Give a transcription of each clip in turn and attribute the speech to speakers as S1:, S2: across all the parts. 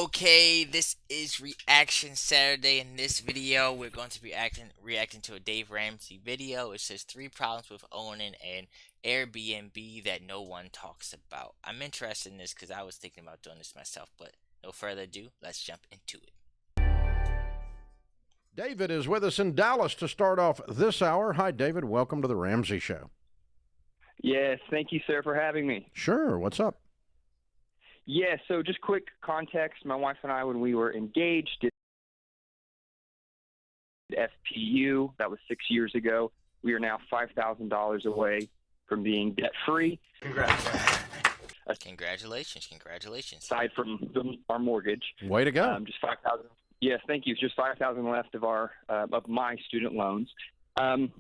S1: Okay, this is Reaction Saturday. In this video, we're going to be reacting to a Dave Ramsey video. It says three problems with owning an Airbnb that no one talks about. I'm interested in this because I was thinking about doing this myself, but no further ado, let's jump into it.
S2: David is with us in Dallas to start off this hour. Hi, David. Welcome to the Ramsey Show.
S3: Yes, thank you, sir, for having me.
S2: Sure. What's up?
S3: Yeah, so just quick context. My wife and I, when we were engaged, did FPU. That was 6 years ago. We are now $5,000 away from being debt-free.
S1: Congratulations.
S3: Aside from our mortgage.
S2: Way to go.
S3: Just 5,000. Yes, thank you. Just 5,000 left of my student loans.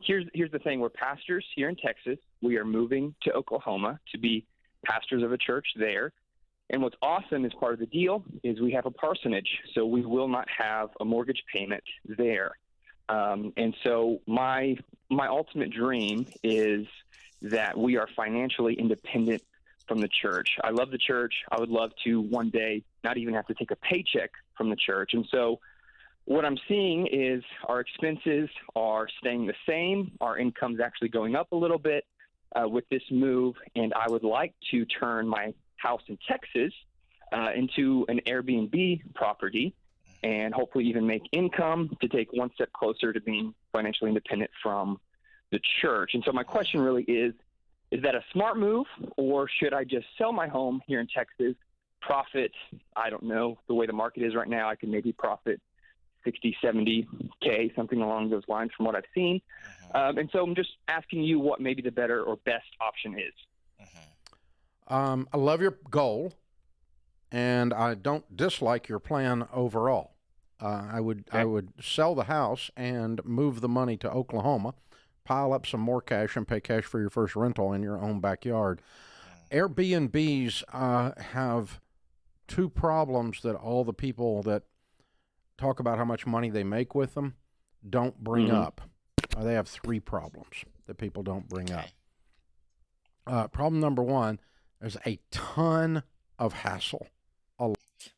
S3: Here's the thing. We're pastors here in Texas. We are moving to Oklahoma to be pastors of a church there. And what's awesome as part of the deal is we have a parsonage, so we will not have a mortgage payment there. And so my ultimate dream is that we are financially independent from the church. I love the church. I would love to one day not even have to take a paycheck from the church. And so what I'm seeing is our expenses are staying the same. Our income's actually going up a little bit with this move, and I would like to turn my house in Texas into an Airbnb property and hopefully even make income to take one step closer to being financially independent from the church. And so my question really is that a smart move, or should I just sell my home here in Texas, profit, I don't know, the way the market is right now, I can maybe profit 60, 70K, something along those lines from what I've seen. And so I'm just asking you what maybe the better or best option is.
S2: I love your goal, and I don't dislike your plan overall. I would sell the house and move the money to Oklahoma, pile up some more cash, and pay cash for your first rental in your own backyard. Airbnbs have two problems that all the people that talk about how much money they make with them don't bring up. They have three problems that people don't bring up. Problem number one, there's a ton of hassle.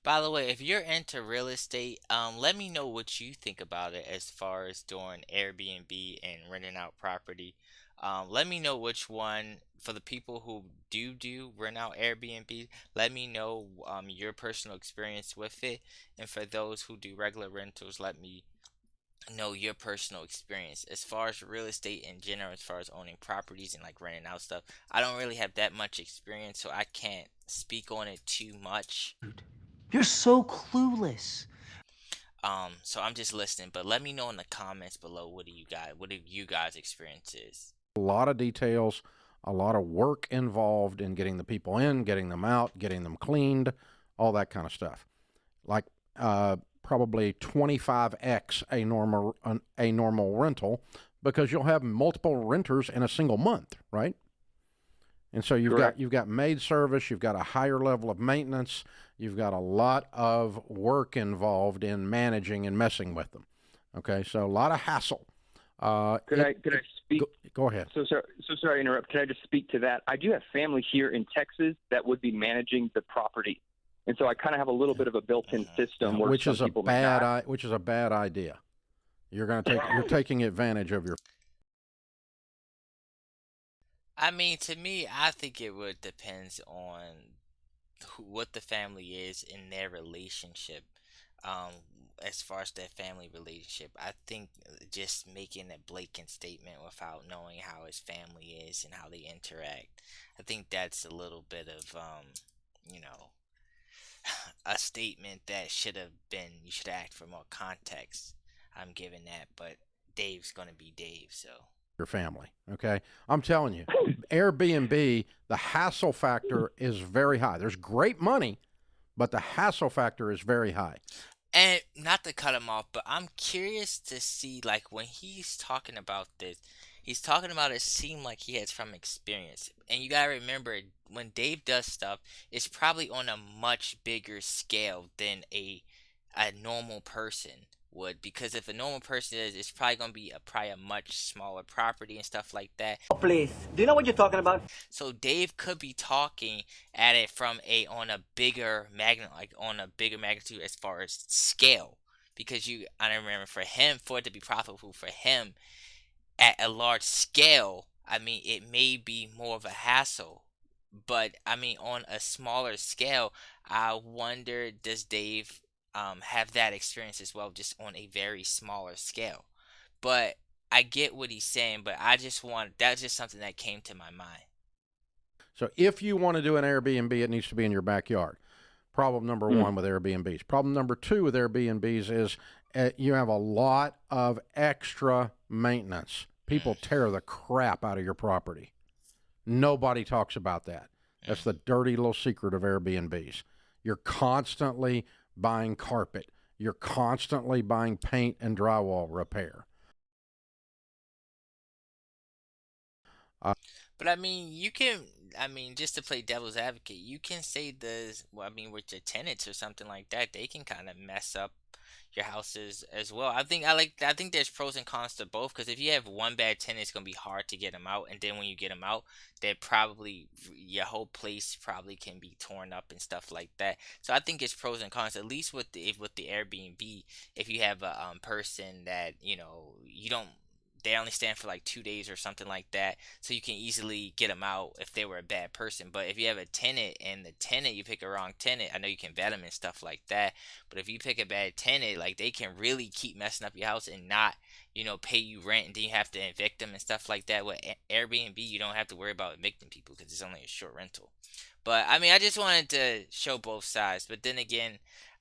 S1: By the way, if you're into real estate, let me know what you think about it as far as doing Airbnb and renting out property. Let me know which one, for the people who do rent out Airbnb, let me know your personal experience with it. And for those who do regular rentals, let me know your personal experience. As far as real estate in general, as far as owning properties and like renting out stuff, I don't really have that much experience, so I can't speak on it too much.
S4: You're so clueless.
S1: So I'm just listening, but let me know in the comments below what do you guys experience is.
S2: A lot of details, a lot of work involved in getting the people in, getting them out, getting them cleaned, all that kind of stuff. Like probably 25x a normal rental, because you'll have multiple renters in a single month, right? And so you've got maid service, you've got a higher level of maintenance, you've got a lot of work involved in managing and messing with them. Okay, so a lot of hassle.
S3: Could I speak?
S2: Go ahead.
S3: So sorry to interrupt. Can I just speak to that? I do have family here in Texas that would be managing the property, and so I kind of have a little bit of a built-in system where
S2: which is a bad idea. You're taking advantage of your.
S1: I mean, to me, I think it would depends on what the family is in their relationship. Um, as far as their family relationship, I think just making a blatant statement without knowing how his family is and how they interact, I think that's a little bit of you know, a statement that you should act for more context. I'm giving that, but Dave's gonna be Dave, so.
S2: Your family, okay? I'm telling you, Airbnb, the hassle factor is very high. There's great money, but the hassle factor is very high.
S1: And not to cut him off, but I'm curious to see, like, when he's talking about this, he's talking about it seem like he has from experience. And you gotta remember, when Dave does stuff, it's probably on a much bigger scale than a normal person would, because if a normal person is, it's probably gonna be probably a much smaller property and stuff like that.
S4: Oh, please. Do you know what you're talking about?
S1: So Dave could be talking at it from a on a bigger magnet, like on a bigger magnitude as far as scale. Because I remember for him, for it to be profitable for him at a large scale, I mean, it may be more of a hassle. But I mean, on a smaller scale, I wonder, does Dave have that experience as well, just on a very smaller scale? But I get what he's saying, but that's just something that came to my mind.
S2: So if you want to do an Airbnb, it needs to be in your backyard. Problem number one with Airbnbs. Problem number two with Airbnbs is you have a lot of extra maintenance. People tear the crap out of your property. Nobody talks about that. That's the dirty little secret of Airbnbs. You're constantly buying carpet. You're constantly buying paint and drywall repair.
S1: But I mean, just to play devil's advocate, you can say well, I mean, with your tenants or something like that, they can kind of mess up your houses as well. I think there's pros and cons to both, because if you have one bad tenant, it's gonna be hard to get them out, and then when you get them out, your whole place probably can be torn up and stuff like that. So I think it's pros and cons. At least with the Airbnb, if you have a person that you don't, they only stand for like 2 days or something like that, so you can easily get them out if they were a bad person. But if you have a tenant, and the tenant, you pick a wrong tenant, I know you can vet them and stuff like that, but if you pick a bad tenant, like, they can really keep messing up your house and not pay you rent, and then you have to evict them and stuff like that. With Airbnb, you don't have to worry about evicting people because it's only a short rental. But I mean, I just wanted to show both sides, but then again,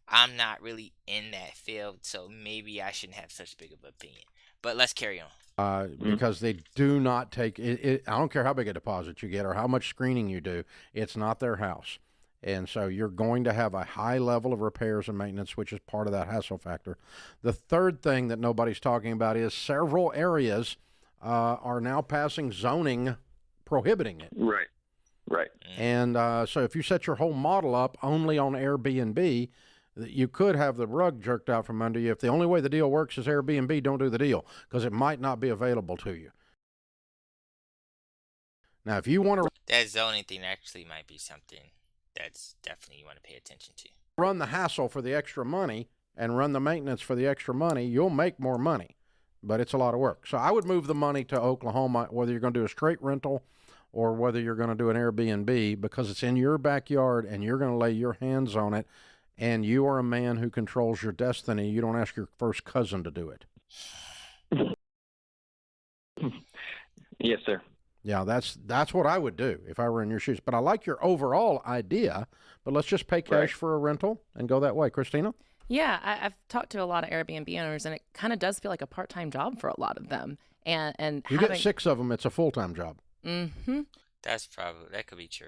S1: I'm not really in that field, so maybe I shouldn't have such big of an opinion. But let's carry on.
S2: Because they do not take it. I don't care how big a deposit you get or how much screening you do. It's not their house. And so you're going to have a high level of repairs and maintenance, which is part of that hassle factor. The third thing that nobody's talking about is several areas are now passing zoning prohibiting it.
S3: Right. Right.
S2: And so if you set your whole model up only on Airbnb, you could have the rug jerked out from under you. If the only way the deal works is Airbnb, don't do the deal, because it might not be available to you. Now, if you want to
S1: That zoning thing actually might be something that's definitely you want to pay attention to.
S2: run the hassle for the extra money and run the maintenance for the extra money, you'll make more money, but it's a lot of work. So I would move the money to Oklahoma, whether you're going to do a straight rental or whether you're going to do an Airbnb, because it's in your backyard and you're going to lay your hands on it. And you are a man who controls your destiny. You don't ask your first cousin to do it.
S3: Yes, sir.
S2: Yeah, that's what I would do if I were in your shoes. But I like your overall idea, but let's just pay cash for a rental and go that way. Christina?
S5: Yeah, I've talked to a lot of Airbnb owners, and it kind of does feel like a part-time job for a lot of them. And
S2: you get 6 of them, it's a full-time job.
S5: Mm-hmm.
S1: That could be true.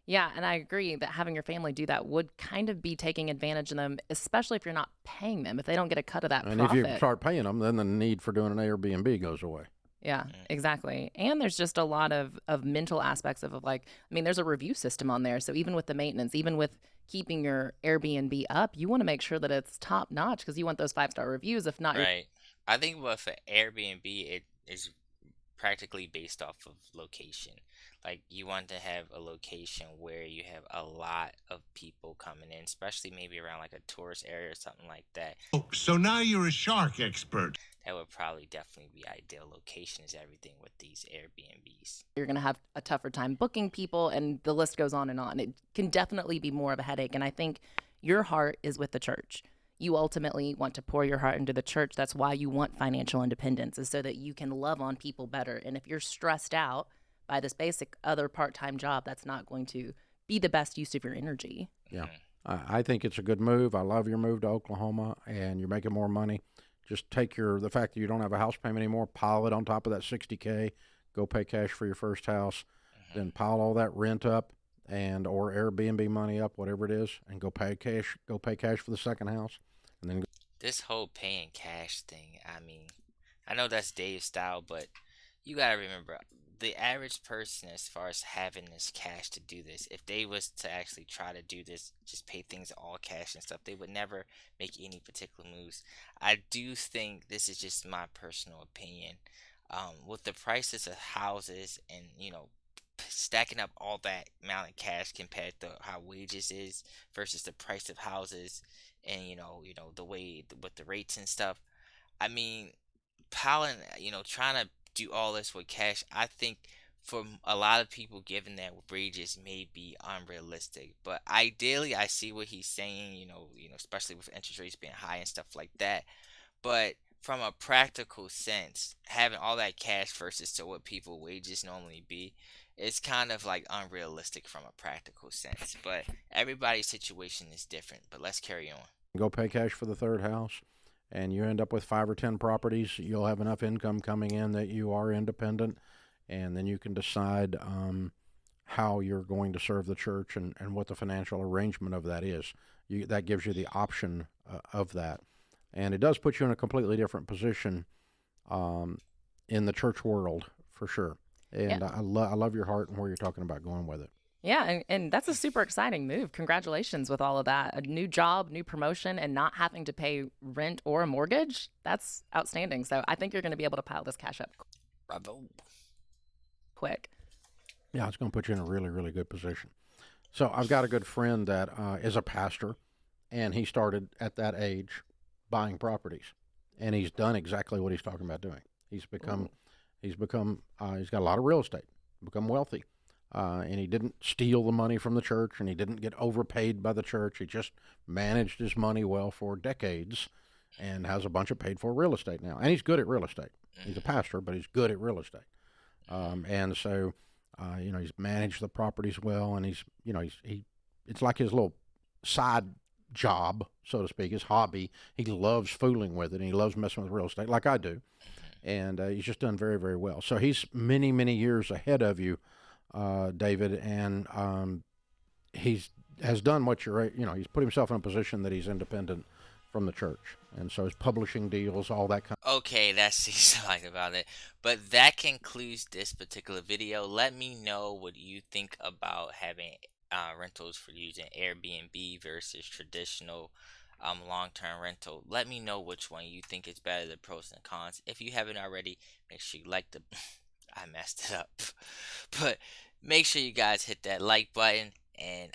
S5: Yeah, and I agree that having your family do that would kind of be taking advantage of them, especially if you're not paying them, if they don't get a cut of that
S2: and
S5: profit.
S2: if you start paying them, then the need for doing an Airbnb goes away.
S5: Yeah, exactly. And there's just a lot of mental aspects of like, I mean, there's a review system on there. So even with the maintenance, even with keeping your Airbnb up, you want to make sure that it's top notch because you want those 5-star reviews. If not,
S1: Right. I think for Airbnb, it is practically based off of location. Like, you want to have a location where you have a lot of people coming in, especially maybe around like a tourist area or something like that.
S6: Oh, so now you're a shark expert.
S1: That would probably definitely be ideal. Location is everything with these Airbnbs.
S5: you're going to have a tougher time booking people, and the list goes on and on. It can definitely be more of a headache. And I think your heart is with the church. You ultimately want to pour your heart into the church. That's why you want financial independence, is so that you can love on people better. And if you're stressed out by this basic other part-time job, that's not going to be the best use of your energy.
S2: Yeah. I think it's a good move. I love your move to Oklahoma, and you're making more money. Just take the fact that you don't have a house payment anymore, pile it on top of that $60K, go pay cash for your first house, then pile all that rent up or Airbnb money up, whatever it is, and go pay cash for the second house. And then
S1: This whole paying cash thing, I mean, I know that's Dave's style, but you gotta remember, the average person, as far as having this cash to do this, if they was to actually try to do this, just pay things all cash and stuff, they would never make any particular moves. I do think this is just my personal opinion. With the prices of houses and stacking up all that amount of cash compared to how wages is versus the price of houses, and the way with the rates and stuff. I mean, piling, trying to do all this with cash, I think for a lot of people, given that wages may be unrealistic. But ideally, I see what he's saying, especially with interest rates being high and stuff like that. But from a practical sense, having all that cash versus to what people wages normally be, it's kind of like unrealistic from a practical sense. But everybody's situation is different. But let's carry on.
S2: Go pay cash for the third house, and you end up with 5 or 10 properties. You'll have enough income coming in that you are independent, and then you can decide how you're going to serve the church and what the financial arrangement of that is. That gives you the option of that. And it does put you in a completely different position in the church world, for sure. And
S5: Yeah.
S2: I love your heart and where you're talking about going with it.
S5: Yeah, and that's a super exciting move. Congratulations with all of that. A new job, new promotion, and not having to pay rent or a mortgage. That's outstanding. So I think you're going to be able to pile this cash up
S1: Bravo.
S5: quick.
S2: Yeah, it's going to put you in a really, really good position. So I've got a good friend that is a pastor, and he started at that age buying properties, and he's done exactly what he's talking about doing. He's become, he's got a lot of real estate, become wealthy, and he didn't steal the money from the church, and he didn't get overpaid by the church. He just managed his money well for decades, and has a bunch of paid for real estate now. And he's good at real estate. He's a pastor, but he's good at real estate. And so, he's managed the properties well, and it's like his little side job, so to speak, his hobby. He loves fooling with it, and he loves messing with real estate like I do. And he's just done very, very well. So he's many, many years ahead of you, David, and he's has done what he's put himself in a position that he's independent from the church, and so his publishing deals, all that kind.
S1: Okay, that's what I like about it. But that concludes this particular video. Let me know what you think about having rentals for using Airbnb versus traditional long-term rental. Let me know which one you think is better, the pros and cons. If you haven't already, make sure you like the I messed it up. But make sure you guys hit that like button, and